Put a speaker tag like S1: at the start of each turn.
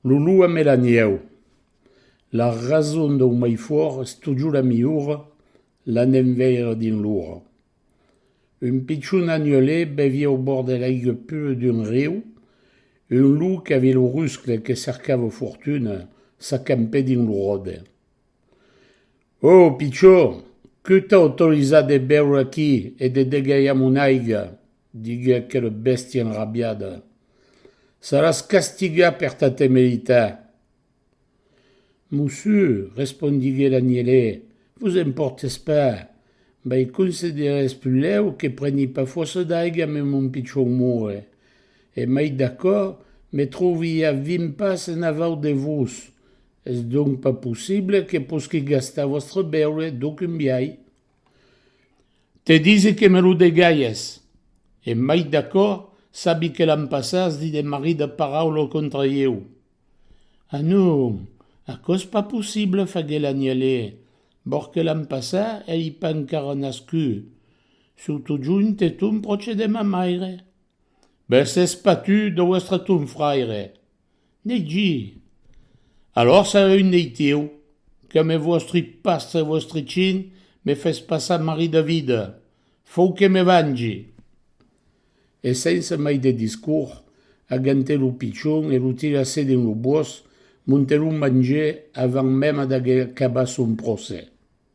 S1: Loulou a melanieu. La raison d'un mai fort est toujours la miura, l'enveire din lour. Un pitchoun agnolet bevia au bord de l'aigue pure d'un riu, un loup qui avait le ruscle que cercava fortune s'accampait din l'urode. Oh, pitchou, que t'as autorisé de beure aquí et de dégailler mon aigue, digué quelle bestie enrabiada. Seràs castigat per ta temerité. Monsieur, répondit l'agnelet, vous importez pas, mais considérez plus leu que preniez pas force d'aigue à mon pitchou moure. Et mais d'accord, me trouviez à 20 pas en avant de vous. Est-ce donc pas possible que puisque gasta votre beure d'aucun biais? Te dis que me lo dégailles. Et mais d'accord, sabi que l'an passat dit des maris de parole contre eu. Ah non, à cause pas possible, faguait l'agnelet. Bor que l'an passat, elle y pas encara nascu. Surtout junt et tout proche de ma mère. Ben c'est pas tu de vostre ton frère. Neigi. Alors ça a une neitio. Que me vostri pastre vostri chin, me fes passar Marie David. Faut que me vangi. Et sense mai de discours, agante lo pitchon et lo tirasse dans le bois, monte lo manger avant même d'acabar son procès.